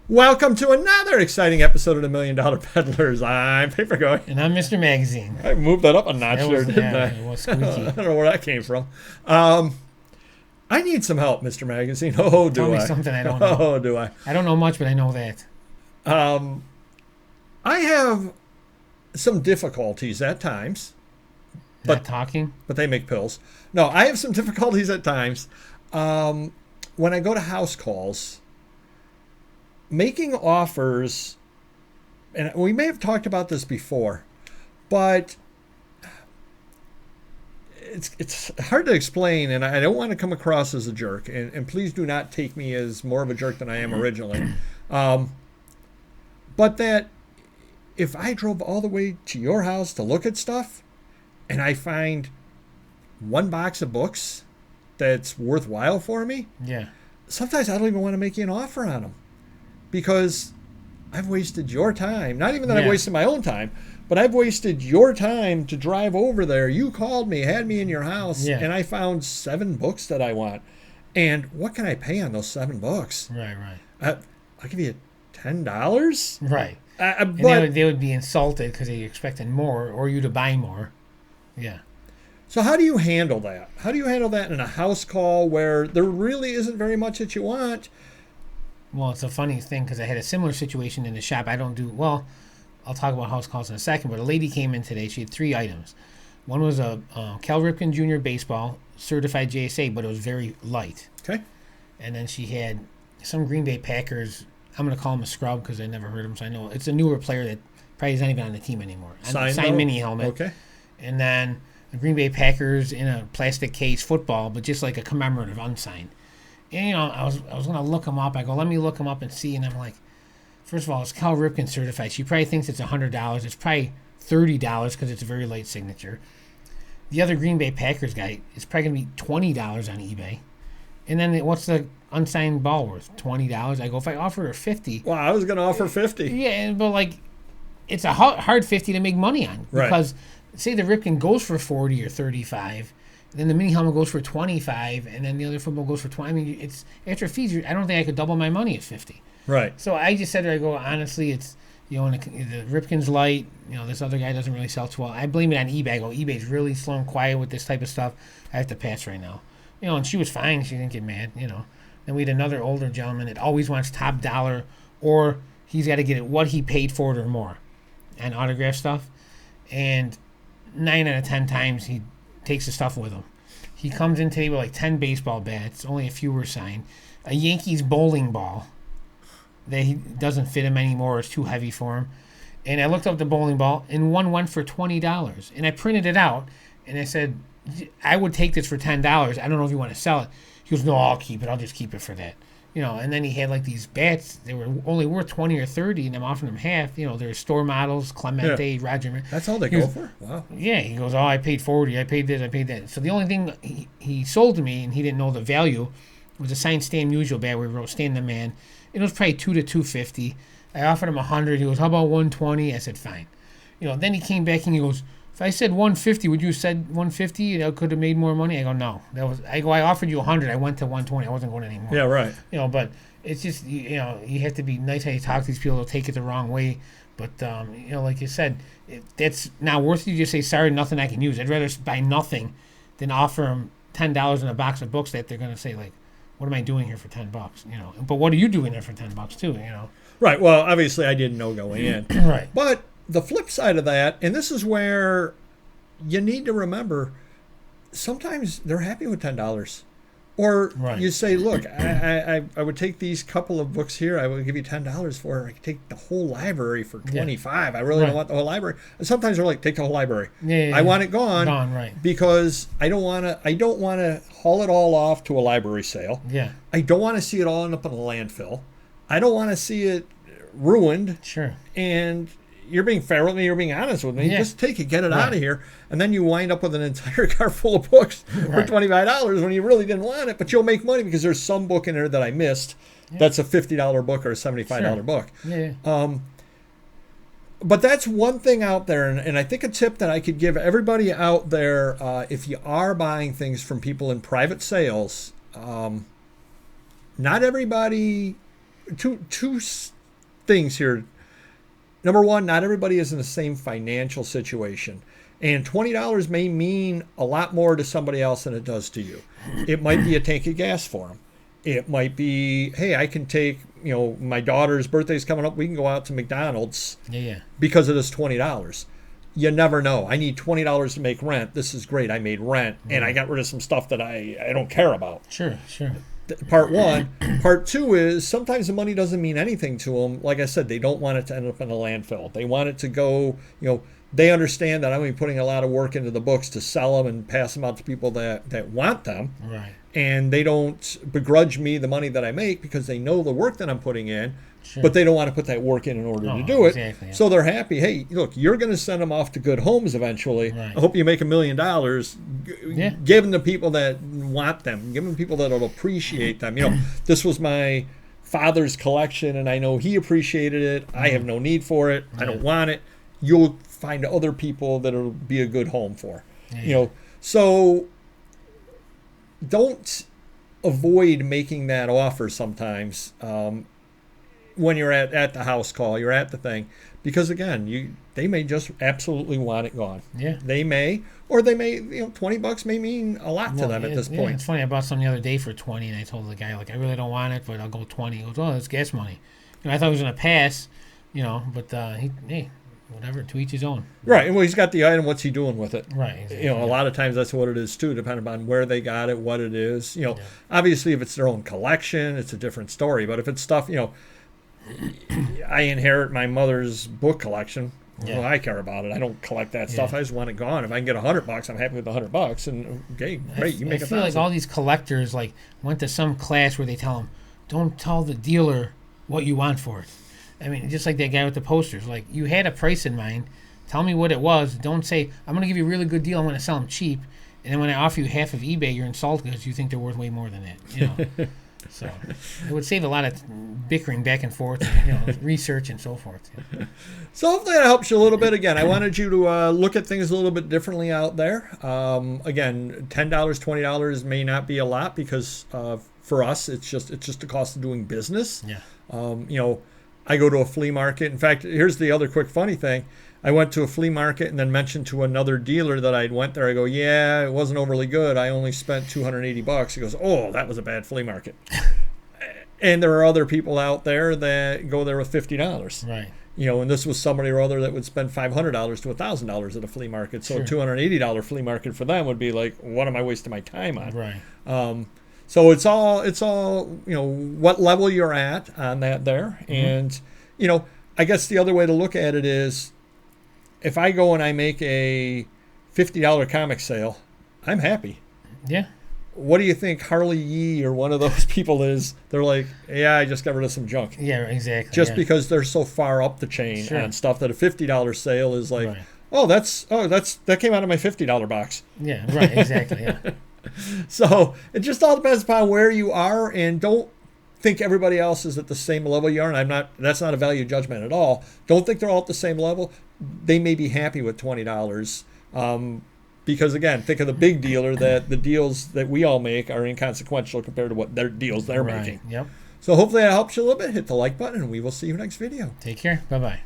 Welcome to another exciting episode of the $1 Million Peddlers. I'm Paperboy. And I'm Mr. Magazine. I moved that up a notch there, didn't I? It was squeaky. I don't know where that came from. I need some help, Mr. Magazine. Oh, do I? Tell me something I don't know. Oh, do I? I don't know much, but I know that. I have some difficulties at times. Not talking? But they make pills. No, I have some difficulties at times when I go to house calls. Making offers, and we may have talked about this before, but it's hard to explain, and I don't want to come across as a jerk, and please do not take me as more of a jerk than I am originally. But that if I drove all the way to your house to look at stuff, and I find one box of books that's worthwhile for me, yeah, sometimes I don't even want to make you an offer on them. Because I've wasted your time. Not even that I've wasted my own time, but I've wasted your time to drive over there. You called me, had me in your house, and I found 7 books that I want. And what can I pay on those 7 books? Right. I'll give you $10? Right. But they would be insulted because they're expecting more or you to buy more. Yeah. So how do you handle that? How do you handle that in a house call where there really isn't very much that you want? Well, it's a funny thing because I had a similar situation in the shop. I'll talk about house calls in a second, but a lady came in today. She had 3 items. One was a Cal Ripken Jr. baseball, certified JSA, but it was very light. Okay. And then she had some Green Bay Packers. I'm going to call him a scrub because I never heard him, so I know it's a newer player that probably is not even on the team anymore. Signed mini helmet. Okay. And then the Green Bay Packers in a plastic case football, but just like a commemorative, unsigned. And, I was going to look him up. I go, let me look him up and see. And I'm like, first of all, it's Cal Ripken certified. She probably thinks it's $100. It's probably $30 because it's a very light signature. The other Green Bay Packers guy is probably going to be $20 on eBay. And then what's the unsigned ball worth? $20. I go, if I offer her $50. Well, I was going to offer $50. Yeah, but it's a hard $50 to make money on. Right. Because say the Ripken goes for $40 or $35. Then the mini helmet goes for $25, and then the other football goes for $20. I mean, it's after fees. I don't think I could double my money at $50. Right. So I just said to her, I go, honestly, it's the Ripken's light. This other guy doesn't really sell too well. I blame it on eBay. I go, eBay's really slow and quiet with this type of stuff. I have to pass right now. And she was fine. She didn't get mad. Then we had another older gentleman that always wants top dollar, or he's got to get it what he paid for it or more, and autograph stuff. And 9 out of 10 times he takes the stuff with him. He comes in today with 10 baseball bats. Only a few were signed. A Yankees bowling ball that he doesn't fit him anymore. It's too heavy for him. And I looked up the bowling ball, and one went for $20. And I printed it out, and I said, I would take this for $10. I don't know if you want to sell it. He goes, no, I'll keep it. I'll just keep it for that. And then he had these bats. They were only worth 20 or 30, and I'm offering them half. They're store models, Clemente, Roger. That's all they go for? Wow. Yeah, he goes, I paid 40, I paid this, I paid that. So the only thing he sold to me, and he didn't know the value, was a signed Stan Musial bat where he wrote Stan the Man. It was probably $2 to $250. I offered him 100. He goes, how about 120? I said, fine. Then he came back and he goes, if I said 150, would you have said 150? I could have made more money. I go, no. I offered you 100. I went to 120. I wasn't going anymore. Yeah, right. But it's just, you have to be nice how you talk to these people. They'll take it the wrong way. But, like you said, that's not worth it. You just say, sorry, nothing I can use. I'd rather buy nothing than offer them $10 in a box of books that they're going to say, what am I doing here for $10? But what are you doing there for $10 too? Right. Well, obviously I didn't know going in. Right. But the flip side of that, and this is where you need to remember, sometimes they're happy with $10. Or you say, look, I would take these couple of books here. I would give you $10 for it. I could take the whole library for $25. I really don't want the whole library. And sometimes they're like, take the whole library. I want it gone. Right. Because I don't want to haul it all off to a library sale. Yeah. I don't want to see it all end up in a landfill. I don't want to see it ruined. Sure. And you're being fair with me, you're being honest with me. Yeah. Just take it, get it out of here. And then you wind up with an entire car full of books for $25 when you really didn't want it. But you'll make money because there's some book in there that I missed that's a $50 book or a $75 book. Yeah. But that's one thing out there. And I think a tip that I could give everybody out there, if you are buying things from people in private sales, not everybody... Two things here. Number one, not everybody is in the same financial situation. And $20 may mean a lot more to somebody else than it does to you. It might be a tank of gas for them. It might be, hey, I can take, my daughter's birthday's coming up. We can go out to McDonald's because of this $20. You never know. I need $20 to make rent. This is great. I made rent, and I got rid of some stuff that I don't care about. Sure. Part one. Part two is sometimes the money doesn't mean anything to them. Like I said, they don't want it to end up in a landfill. They want it to go, they understand that I'm going to be putting a lot of work into the books to sell them and pass them out to people that want them. Right. And they don't begrudge me the money that I make because they know the work that I'm putting in, sure. but they don't want to put that work in order to do it. Exactly, yeah. So they're happy. Hey, look, you're going to send them off to good homes eventually. Right. I hope you make $1 million. Give them to people that want them. Give them to people that will appreciate them. This was my father's collection, and I know he appreciated it. I have no need for it. I don't want it. You'll find other people that it'll be a good home for. So don't avoid making that offer sometimes when you're at the house call, you're at the thing, because again, they may just absolutely want it gone. Yeah. They may, or they may, $20 may mean a lot to them at this point. It's funny. I bought some the other day for $20, and I told the guy, I really don't want it, but I'll go $20. He goes, oh, it's gas money. I thought he was going to pass, but hey, whatever, to each his own. Right. Well, he's got the item. What's he doing with it? Right. Exactly, a lot of times that's what it is too, depending on where they got it, what it is. Obviously, if it's their own collection, it's a different story. But if it's stuff, I inherit my mother's book collection. Well, I care about it. I don't collect that stuff. I just want it gone. If I can get $100, I'm happy with $100. And okay, great, you make $1,000. I feel like all these collectors went to some class where they tell them, don't tell the dealer what you want for it. I mean, just like that guy with the posters. You had a price in mind. Tell me what it was. Don't say, I'm going to give you a really good deal. I'm going to sell them cheap. And then when I offer you half of eBay, you're insulted because you think they're worth way more than that. So it would save a lot of bickering back and forth, and, research and so forth. So hopefully that helps you a little bit. Again, I wanted you to look at things a little bit differently out there. Again, $10, $20 may not be a lot because for us, it's just the cost of doing business. Yeah. I go to a flea market. In fact, here's the other quick funny thing. I went to a flea market and then mentioned to another dealer that I went there. I go, yeah, it wasn't overly good. I only spent $280. He goes, oh, that was a bad flea market. And there are other people out there that go there with $50. Right. And this was somebody or other that would spend $500 to $1,000 at a flea market. So sure. a $280 flea market for them would be like, what am I wasting my time on? Right. So it's all what level you're at on that there. Mm-hmm. And, I guess the other way to look at it is if I go and I make a $50 comic sale, I'm happy. Yeah. What do you think Harley Yee or one of those people is? They're like, yeah, I just got rid of some junk. Yeah, exactly. Just because they're so far up the chain sure. on stuff that a $50 sale is like, right. that came out of my $50 box. Yeah, right, exactly, yeah. So it just all depends upon where you are, and don't think everybody else is at the same level you are. And that's not a value judgment at all. Don't think they're all at the same level. They may be happy with $20. Because again, think of the big dealer that the deals that we all make are inconsequential compared to what their deals they're making. Yep. So hopefully that helps you a little bit. Hit the like button and we will see you next video. Take care. Bye-bye.